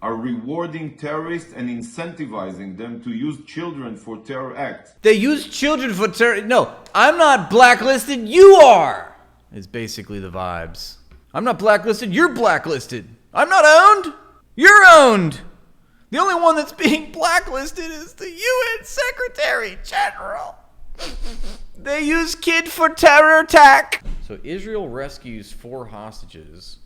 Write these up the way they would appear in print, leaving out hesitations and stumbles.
are rewarding terrorists and incentivizing them to use children for terror acts. They use children for terror. No, I'm not blacklisted. You are. Is basically the vibes. I'm not blacklisted. You're blacklisted. I'm not owned. You're owned. The only one that's being blacklisted is the UN Secretary General. They use kid for terror attack. So Israel rescues 4 hostages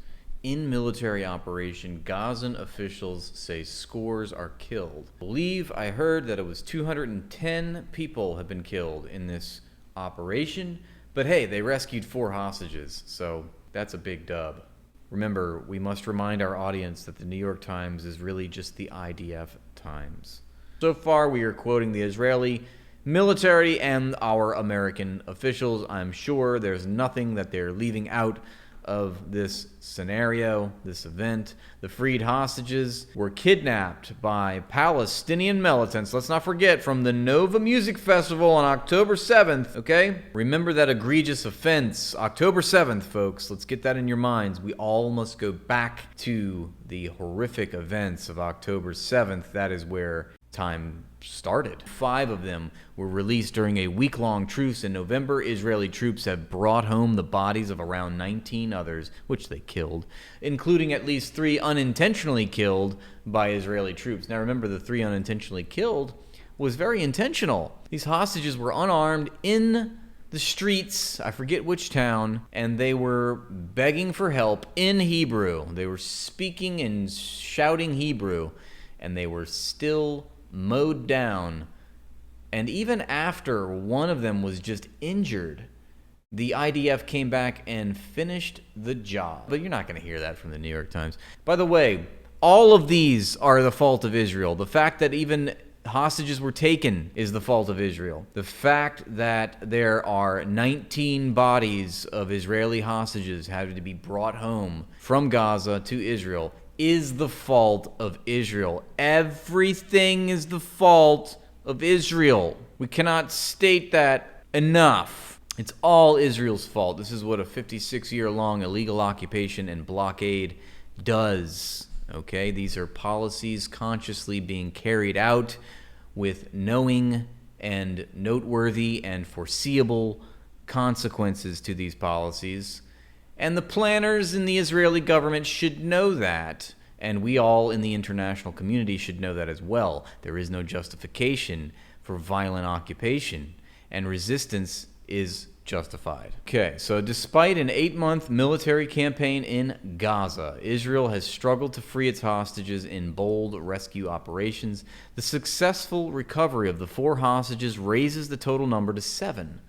in military operation. Gazan officials say scores are killed. I believe I heard that it was 210 people have been killed in this operation. But hey, they rescued 4 hostages, so that's a big dub. Remember, we must remind our audience that the New York Times is really just the IDF Times. So far, we are quoting the Israeli military and our American officials. I'm sure there's nothing that they're leaving out of this scenario, this event. The freed hostages were kidnapped by Palestinian militants. Let's not forget, from the Nova Music Festival on October 7th, okay? Remember that egregious offense, October 7th, folks. Let's get that in your minds. We all must go back to the horrific events of October 7th. That is where time started. 5 of them were released during a week-long truce in November. Israeli troops have brought home the bodies of around 19 others, which they killed, including at least 3 unintentionally killed by Israeli troops. Now remember, the 3 unintentionally killed was very intentional. These hostages were unarmed in the streets, I forget which town, and they were begging for help in Hebrew. They were speaking and shouting Hebrew, and they were still mowed down. And even after one of them was just injured, the IDF came back and finished the job. But you're not going to hear that from the New York Times. By the way, all of these are the fault of Israel. The fact that even hostages were taken is the fault of Israel. The fact that there are 19 bodies of Israeli hostages having to be brought home from Gaza to Israel is the fault of Israel. Everything is the fault of Israel. We cannot state that enough. It's all Israel's fault. This is what a 56-year-long illegal occupation and blockade does. Okay? These are policies consciously being carried out with knowing and noteworthy and foreseeable consequences to these policies. And the planners in the Israeli government should know that, and we all in the international community should know that as well. There is no justification for violent occupation, and resistance is justified. Okay, so despite an 8-month military campaign in Gaza, Israel has struggled to free its hostages in bold rescue operations. The successful recovery of the 4 hostages raises the total number to 7.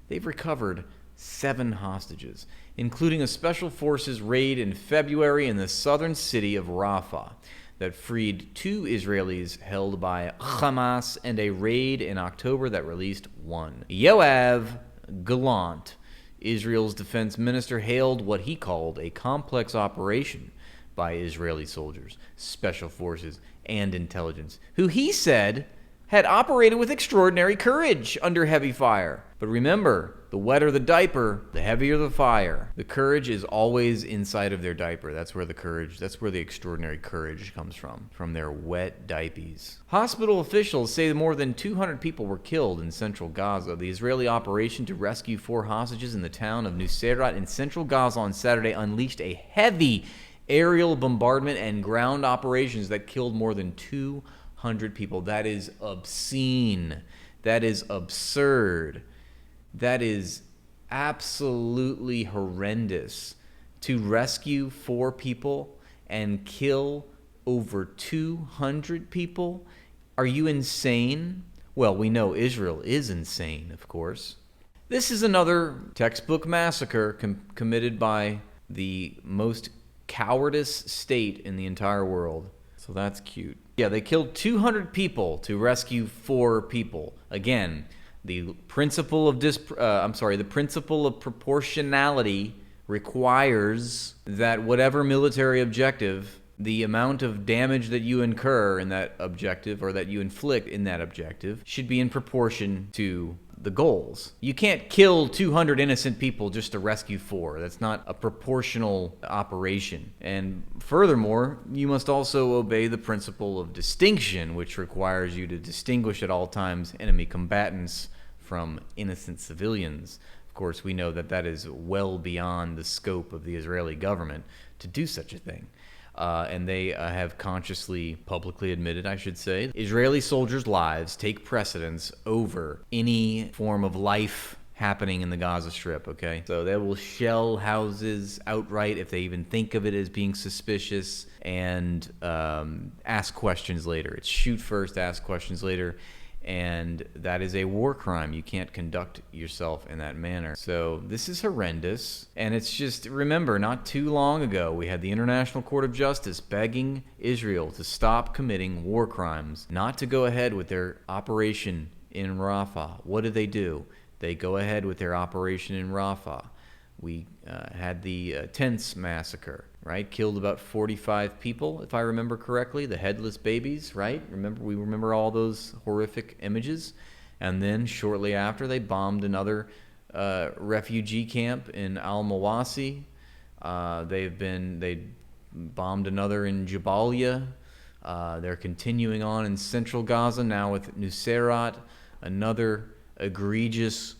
They've recovered 7 hostages, including a special forces raid in February in the southern city of Rafah that freed 2 Israelis held by Hamas, and a raid in October that released 1. Yoav Gallant, Israel's defense minister, hailed what he called a complex operation by Israeli soldiers, special forces, and intelligence, who he said had operated with extraordinary courage under heavy fire. But remember, the wetter the diaper, the heavier the fire. The courage is always inside of their diaper. That's where the extraordinary courage comes from their wet diapers. Hospital officials say more than 200 people were killed in central Gaza. The Israeli operation to rescue 4 hostages in the town of Nuseirat in central Gaza on Saturday unleashed a heavy aerial bombardment and ground operations that killed more than 200 people. That is obscene. That is absurd. That is absolutely horrendous. To rescue 4 people and kill over 200 people? Are you insane? Well, we know Israel is insane, of course. This is another textbook massacre committed by the most cowardice state in the entire world. So that's cute. Yeah, they killed 200 people to rescue 4 people. Again, the principle of proportionality requires that whatever military objective, the amount of damage that you incur in that objective, or that you inflict in that objective, should be in proportion to the goals. You can't kill 200 innocent people just to rescue 4. That's not a proportional operation. And furthermore, you must also obey the principle of distinction, which requires you to distinguish at all times enemy combatants from innocent civilians. Of course, we know that that is well beyond the scope of the Israeli government to do such a thing. And they have consciously, publicly admitted, I should say, Israeli soldiers' lives take precedence over any form of life happening in the Gaza Strip, okay? So they will shell houses outright if they even think of it as being suspicious, and ask questions later. It's shoot first, ask questions later. And that is a war crime. You can't conduct yourself in that manner. So this is horrendous. And it's just, remember, not too long ago, we had the International Court of Justice begging Israel to stop committing war crimes, not to go ahead with their operation in Rafah. What did they do? They go ahead with their operation in Rafah. We had the tents massacre, right? Killed about 45 people, if I remember correctly. The headless babies, right? We remember all those horrific images. And then shortly after, they bombed another refugee camp in Al-Mawasi. They bombed another in Jabalia. They're continuing on in central Gaza now with Nuseirat, another egregious,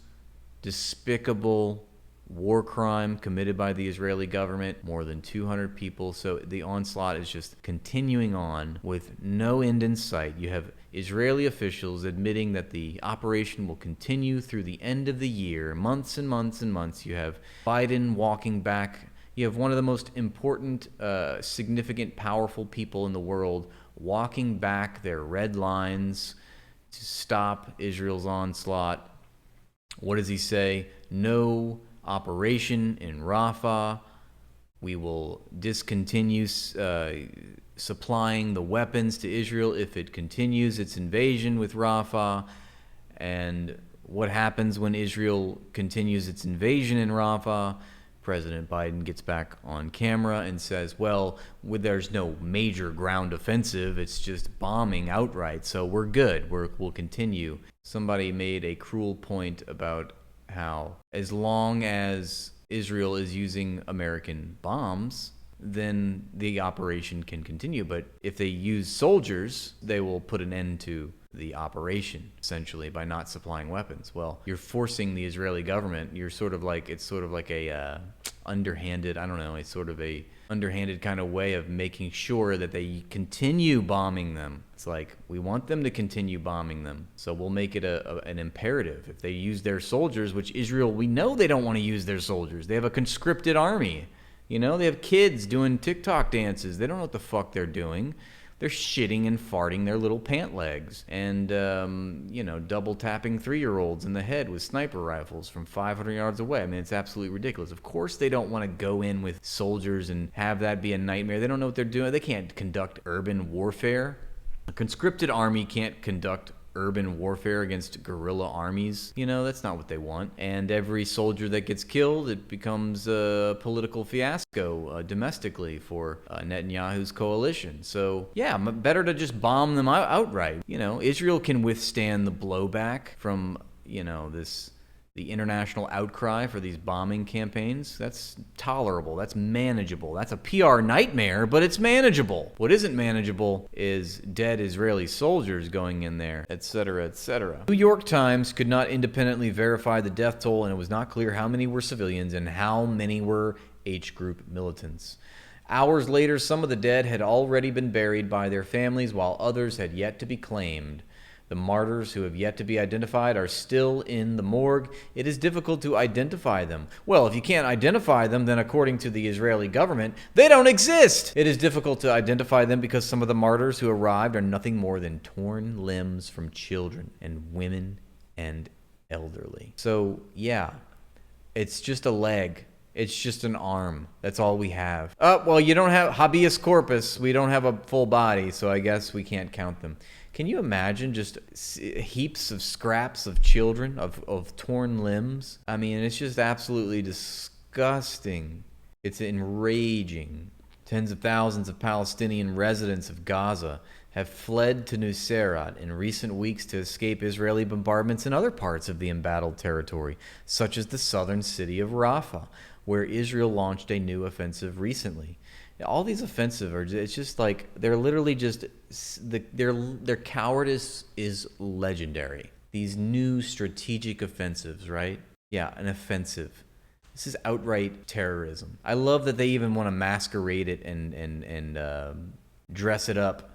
despicable war crime committed by the Israeli government, more than 200 people. So the onslaught is just continuing on with no end in sight. You have Israeli officials admitting that the operation will continue through the end of the year, months and months and months. You have Biden walking back. You have one of the most important, significant, powerful people in the world walking back their red lines to stop Israel's onslaught. What does he say? No operation in Rafah. We will discontinue supplying the weapons to Israel if it continues its invasion with Rafah. And what happens when Israel continues its invasion in Rafah? President Biden gets back on camera and says, well, there's no major ground offensive. It's just bombing outright. So we're good. We'll continue. Somebody made a cruel point about how as long as Israel is using American bombs, then the operation can continue. But if they use soldiers, they will put an end to the operation, essentially, by not supplying weapons. Well, you're forcing the Israeli government. It's sort of like a underhanded, I don't know, it's sort of a underhanded kind of way of making sure that they continue bombing them. It's like, we want them to continue bombing them, so we'll make it an imperative. If they use their soldiers, which Israel, we know they don't want to use their soldiers. They have a conscripted army. You know, they have kids doing TikTok dances. They don't know what the fuck they're doing. They're shitting and farting their little pant legs and, double tapping 3-year-olds in the head with sniper rifles from 500 yards away. I mean, it's absolutely ridiculous. Of course they don't want to go in with soldiers and have that be a nightmare. They don't know what they're doing. They can't conduct urban warfare. A conscripted army can't conduct urban warfare against guerrilla armies. You know, that's not what they want. And every soldier that gets killed, it becomes a political fiasco domestically for Netanyahu's coalition. So, yeah, better to just bomb them outright. You know, Israel can withstand the blowback from, the international outcry for these bombing campaigns. That's tolerable. That's manageable. That's a PR nightmare, but it's manageable. What isn't manageable is dead Israeli soldiers going in there, etc., etc. New York Times could not independently verify the death toll, and it was not clear how many were civilians and how many were H group militants. Hours later, some of the dead had already been buried by their families, while others had yet to be claimed. The martyrs who have yet to be identified are still in the morgue. It is difficult to identify them. Well, if you can't identify them, then according to the Israeli government, they don't exist. It is difficult to identify them because some of the martyrs who arrived are nothing more than torn limbs from children and women and elderly. So, yeah, it's just a leg. It's just an arm. That's all we have. Oh, well, you don't have habeas corpus. We don't have a full body, so I guess we can't count them. Can you imagine just heaps of scraps of children, of torn limbs? I mean, it's just absolutely disgusting. It's enraging Tens of thousands of Palestinian residents of Gaza have fled to Nuseirat in recent weeks to escape Israeli bombardments in other parts of the embattled territory, such as the southern city of Rafah, where Israel launched a new offensive recently. All these offensives are, it's just like, they're literally just, their cowardice is legendary. These new strategic offensives, right? Yeah, an offensive. This is outright terrorism. I love that they even want to masquerade it and dress it up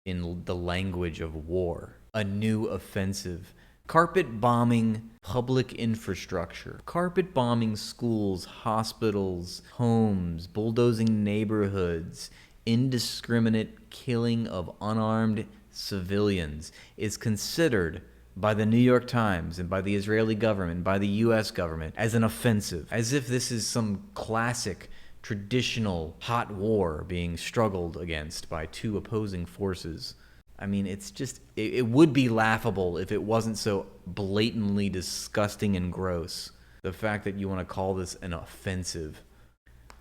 in the language of war. A new offensive. Carpet bombing public infrastructure. Carpet bombing schools, hospitals, homes, bulldozing neighborhoods. Indiscriminate killing of unarmed civilians is considered by the New York Times and by the Israeli government, by the US government, as an offensive. As if this is some classic, traditional hot war being struggled against by two opposing forces. I mean, it's just, it would be laughable if it wasn't so blatantly disgusting and gross. The fact that you want to call this an offensive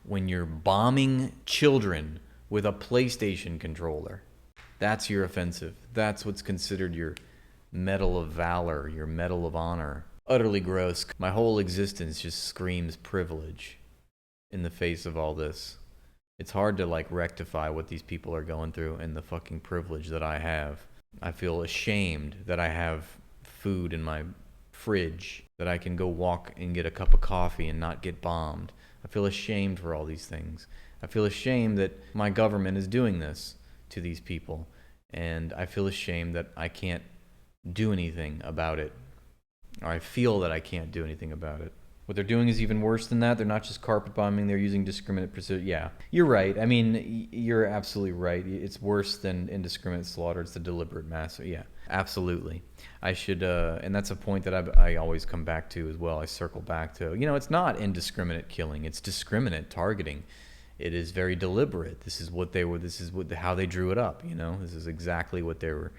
when you're bombing children with a PlayStation controller. That's your offensive. That's what's considered your Medal of Valor, your Medal of Honor. Utterly gross. My whole existence just screams privilege in the face of all this. It's hard to rectify what these people are going through and the fucking privilege that I have. I feel ashamed that I have food in my fridge, that I can go walk and get a cup of coffee and not get bombed. I feel ashamed for all these things. I feel ashamed that my government is doing this to these people. And I feel ashamed that I can't do anything about it, or I feel that I can't do anything about it. What they're doing is even worse than that. They're not just carpet bombing, they're using discriminate precision. Yeah, you're right. I mean, you're absolutely right. It's worse than indiscriminate slaughter. It's the deliberate massacre. Yeah, absolutely. I should, and that's a point that I always come back to as well. I circle back to, it's not indiscriminate killing. It's discriminate targeting. It is very deliberate. This is how they drew it up, This is exactly what they were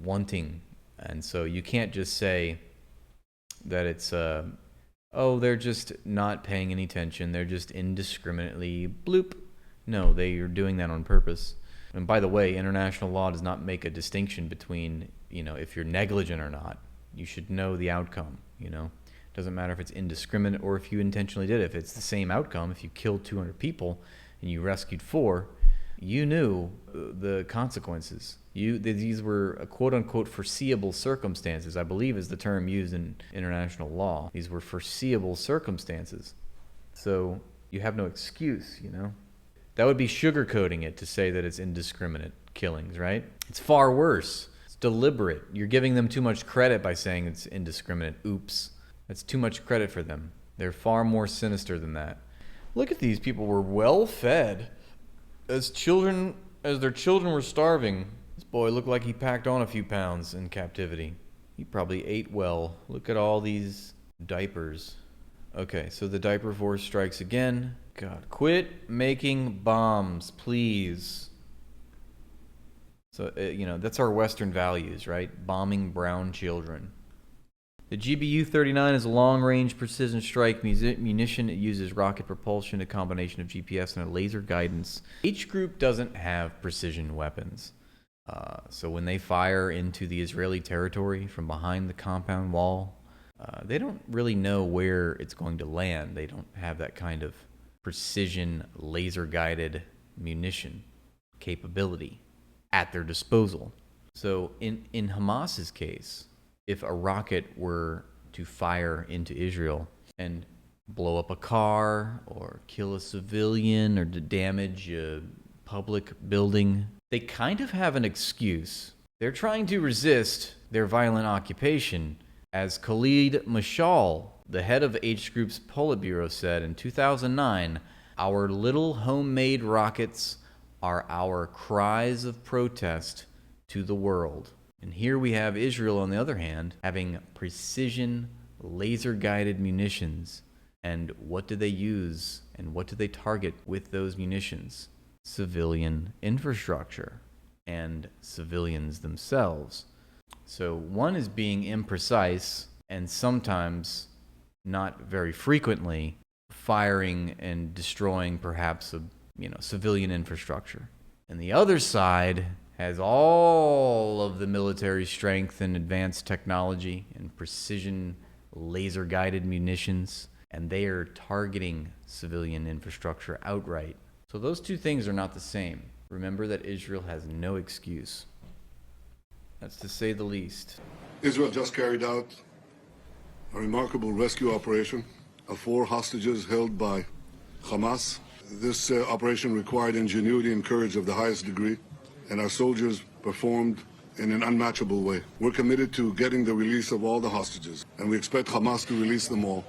wanting. And so you can't just say that it's they're just not paying any attention, they're just indiscriminately bloop. No, they are doing that on purpose. And by the way, international law does not make a distinction between if you're negligent or not. You should know the outcome. It doesn't matter if it's indiscriminate or if you intentionally did it. If it's the same outcome, if you killed 200 people and you rescued 4, you knew the consequences. These were quote-unquote foreseeable circumstances, I believe is the term used in international law. These were foreseeable circumstances. So you have no excuse, That would be sugarcoating it to say that it's indiscriminate killings, right? It's far worse. It's deliberate. You're giving them too much credit by saying it's indiscriminate. Oops. That's too much credit for them. They're far more sinister than that. Look at these people were well fed. As their children were starving, this boy looked like he packed on a few pounds in captivity. He probably ate well. Look at all these diapers. Okay, so the diaper force strikes again. God, quit making bombs, please. So, that's our Western values, right? Bombing brown children. The GBU-39 is a long-range precision strike munition. It uses rocket propulsion, a combination of GPS and a laser guidance. Each group doesn't have precision weapons. So when they fire into the Israeli territory from behind the compound wall, they don't really know where it's going to land. They don't have that kind of precision laser-guided munition capability at their disposal. So in Hamas's case, if a rocket were to fire into Israel and blow up a car or kill a civilian or to damage a public building, they kind of have an excuse. They're trying to resist their violent occupation. As Khalid Mashal, the head of H Group's Politburo, said in 2009, "Our little homemade rockets are our cries of protest to the world." And here we have Israel, on the other hand, having precision laser-guided munitions. And what do they use and what do they target with those munitions? Civilian infrastructure and civilians themselves. So one is being imprecise and sometimes, not very frequently, firing and destroying perhaps a civilian infrastructure. And the other side has all of the military strength and advanced technology and precision laser-guided munitions, and they are targeting civilian infrastructure outright. So those two things are not the same. Remember that Israel has no excuse. That's to say the least. Israel just carried out a remarkable rescue operation of 4 hostages held by Hamas. This operation required ingenuity and courage of the highest degree, and our soldiers performed in an unmatchable way. We're committed to getting the release of all the hostages, and we expect Hamas to release them all.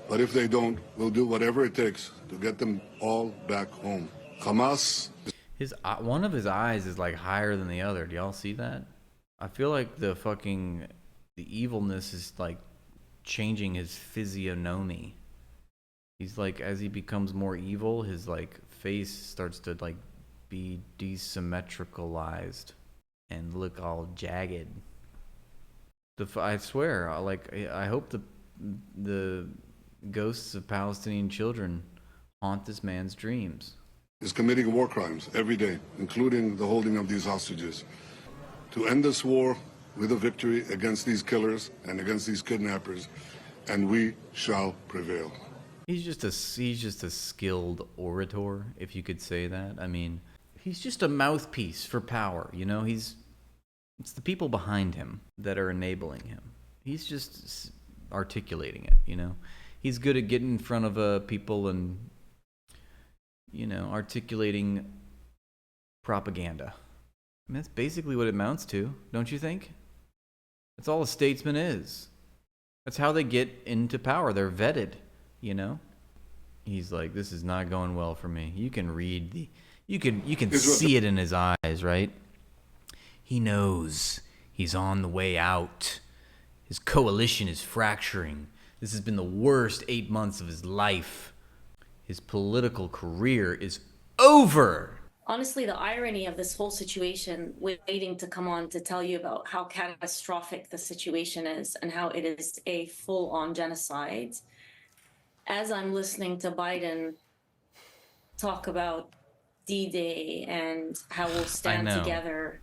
But if they don't, we'll do whatever it takes to get them all back home. Hamas... One of his eyes is like higher than the other. Do y'all see that? I feel like the evilness is like changing his physiognomy. He's like, as he becomes more evil, his like face starts to like be desymmetricalized and look all jagged. I swear, I hope the ghosts of Palestinian children haunt this man's dreams. Is committing war crimes every day, including the holding of these hostages. To end this war with a victory against these killers and against these kidnappers, and we shall prevail. He's just a skilled orator, if you could say that. I mean, he's just a mouthpiece for power, it's the people behind him that are enabling him. He's just articulating it, He's good at getting in front of people and articulating propaganda. I mean, that's basically what it amounts to, don't you think? That's all a statesman is. That's how they get into power. They're vetted, He's like, this is not going well for me. You can read you can see it in his eyes, right? He knows he's on the way out. His coalition is fracturing. This has been the worst 8 months of his life. His political career is over. Honestly, the irony of this whole situation, waiting to come on to tell you about how catastrophic the situation is and how it is a full-on genocide. As I'm listening to Biden talk about D-Day and how we'll stand together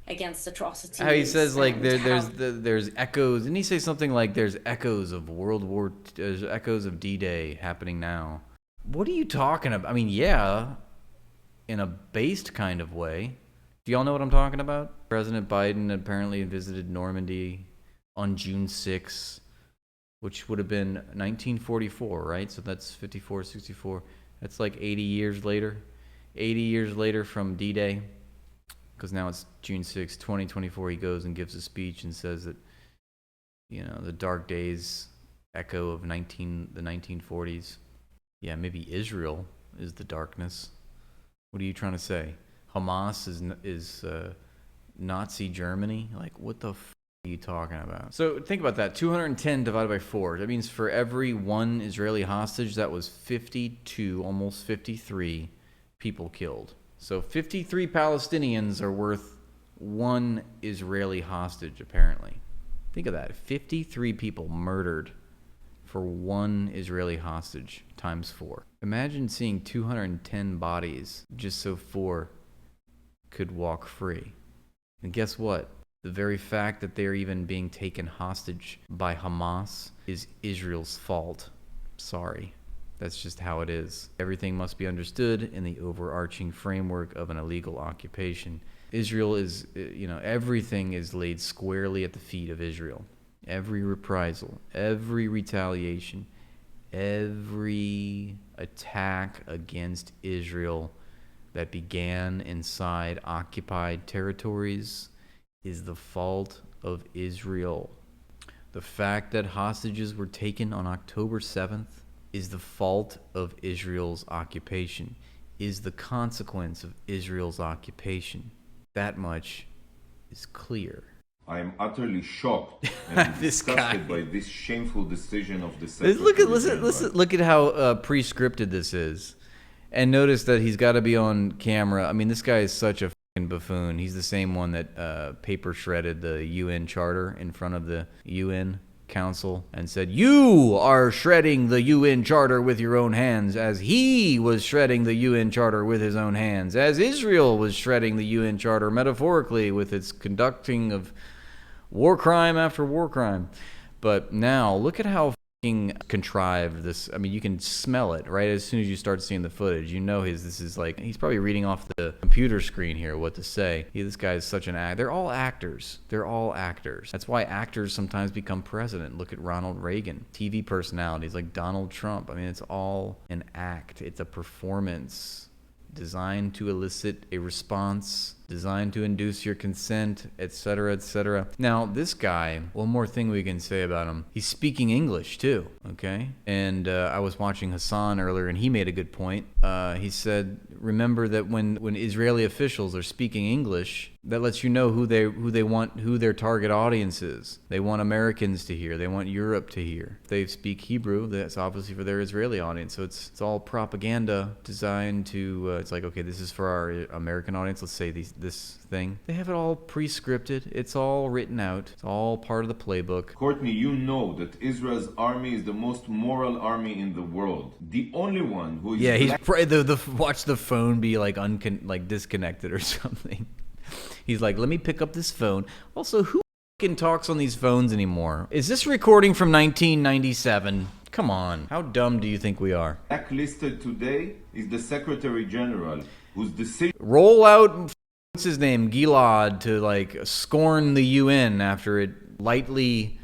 against atrocities. How he says like there's echoes. Didn't he say something like there's echoes of there's echoes of D-Day happening now? What are you talking about? I mean, yeah, in a based kind of way. Do y'all know what I'm talking about? President Biden apparently visited Normandy on June 6th, which would have been 1944, right? So that's 54, 64. That's like 80 years later. 80 years later from D-Day, because now it's June 6th, 2024. He goes and gives a speech and says that, the dark days echo of the 1940s. Yeah, maybe Israel is the darkness. What are you trying to say? Hamas is Nazi Germany? Like, what the f*** are you talking about? So think about that. 210 divided by 4. That means for every one Israeli hostage, that was 52, almost 53 people killed. So 53 Palestinians are worth one Israeli hostage, apparently. Think of that. 53 people murdered for one Israeli hostage times 4. Imagine seeing 210 bodies just so 4 could walk free. And guess what? The very fact that they're even being taken hostage by Hamas is Israel's fault. Sorry. That's just how it is. Everything must be understood in the overarching framework of an illegal occupation. Israel is, everything is laid squarely at the feet of Israel. Every reprisal, every retaliation, every attack against Israel that began inside occupied territories is the fault of Israel. The fact that hostages were taken on October 7th is the fault of Israel's occupation, is the consequence of Israel's occupation. That much is clear. I am utterly shocked and disgusted by this shameful decision of the Secretary Look at how pre-scripted this is. And notice that he's got to be on camera. I mean, this guy is such a fucking buffoon. He's the same one that paper shredded the UN charter in front of the UN Council and said, "You are shredding the UN Charter with your own hands," as he was shredding the UN Charter with his own hands, as Israel was shredding the UN Charter metaphorically with its conducting of war crime after war crime. But now, look at how contrived this. I mean, you can smell it right as soon as you start seeing the footage. You know this is like, he's probably reading off the computer screen here what to say. This guy is such an actor. They're all actors. They're all actors. That's why actors sometimes become president. Look at Ronald Reagan. TV personalities like Donald Trump. I mean, it's all an act. It's a performance designed to elicit a response, designed to induce your consent, etc., etc. Now, this guy, one more thing we can say about him, he's speaking English too, okay? And I was watching Hassan earlier, and he made a good point. He said, remember that when Israeli officials are speaking English, that lets you know who their target audience is. They want Americans to hear. They want Europe to hear. If they speak Hebrew, that's obviously for their Israeli audience. So it's all propaganda designed to. It's like, okay, this is for our American audience. Let's say this thing. They have it all pre-scripted. It's all written out. It's all part of the playbook. Courtney, you know that Israel's army is the most moral army in the world. The only one who is. Yeah, he's watch the phone be like disconnected or something. He's like, let me pick up this phone. Also, who fucking talks on these phones anymore? Is this recording from 1997? Come on. How dumb do you think we are? Blacklisted today is the Secretary General, whose decision. Roll out, what's his name, Gilad, to like scorn the UN after it lightly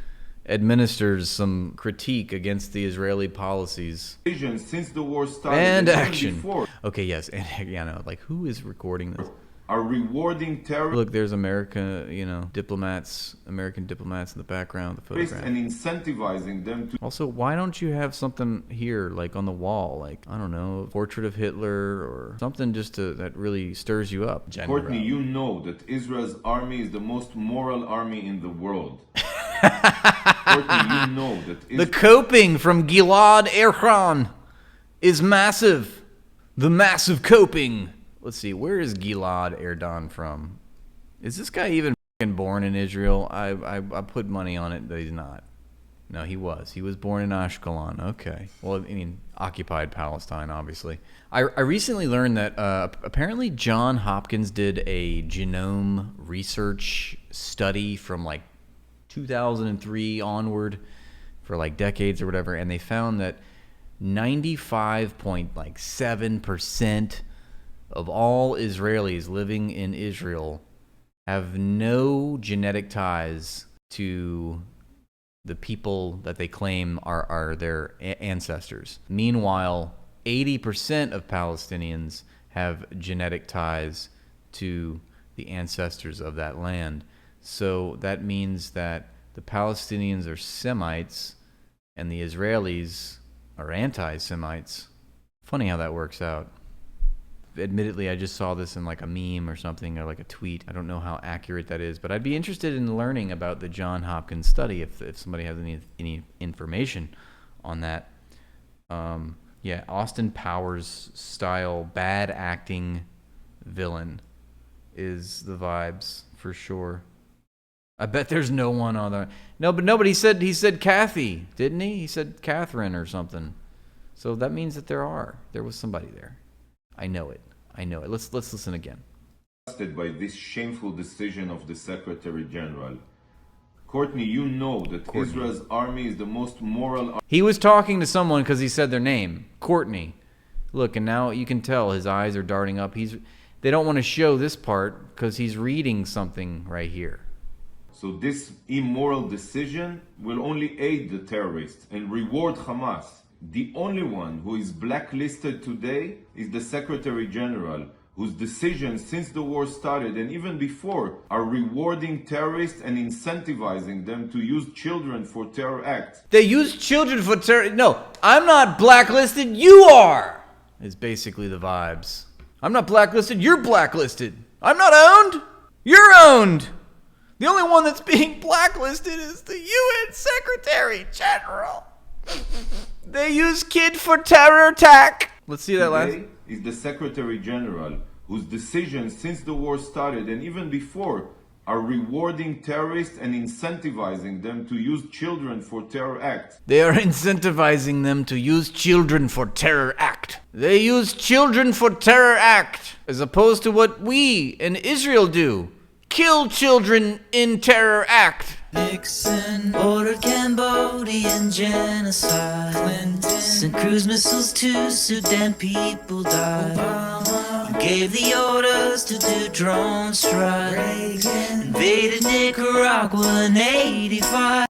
administers some critique against the Israeli policies. Since the war started. And action. Okay, yes. And yeah, no, like, who is recording this? Are rewarding terrorists. Look, there's American diplomats in the background, the photograph. And incentivizing them to. Also, why don't you have something here, like on the wall, like, I don't know, a portrait of Hitler or something just that really stirs you up? Courtney, you know that Israel's army is the most moral army in the world. Courtney, you know that. The coping from Gilad Erdan is massive. The massive coping. Let's see, where is Gilad Erdan from? Is this guy even born in Israel? I put money on it that he's not. No, he was. He was born in Ashkelon. Okay. Well, I mean, occupied Palestine, obviously. I recently learned that apparently John Hopkins did a genome research study from like 2003 onward for like decades or whatever, and they found that 95.7% of all Israelis living in Israel have no genetic ties to the people that they claim are their ancestors. Meanwhile, 80% of Palestinians have genetic ties to the ancestors of that land. So that means that the Palestinians are Semites and the Israelis are anti-Semites. Funny how that works out. Admittedly, I just saw this in like a meme or something, or like a tweet. I don't know how accurate that is, but I'd be interested in learning about the John Hopkins study if somebody has any information on that. Yeah, Austin Powers style bad acting villain is the vibes for sure. I bet there's no one on there. No, but nobody said. He said Kathy, didn't he? He said Catherine or something. So that means that there was somebody there. I know it. Let's listen again. By this shameful decision of the Secretary General. Courtney, you know that Israel's army is the most moral. He was talking to someone because he said their name, Courtney. Look, and now you can tell his eyes are darting up. They don't want to show this part because he's reading something right here. So this immoral decision will only aid the terrorists and reward Hamas. The only one who is blacklisted today is the Secretary General, whose decisions since the war started and even before are rewarding terrorists and incentivizing them to use children for terror acts. They use children for terror. No, I'm not blacklisted. You are. Is basically the vibes. I'm not blacklisted. You're blacklisted. I'm not owned. You're owned. The only one that's being blacklisted is the UN Secretary General. They use kid for terror attack. Let's see that last. Today is the Secretary General, whose decisions since the war started and even before are rewarding terrorists and incentivizing them to use children for terror acts. They are incentivizing them to use children for terror act. They use children for terror act, as opposed to what we in Israel do. Kill children in terror act. Nixon ordered Cambodian genocide. Clinton sent cruise missiles to Sudan, people died. Obama gave the orders to do drone strikes. Reagan invaded Nicaragua in '85.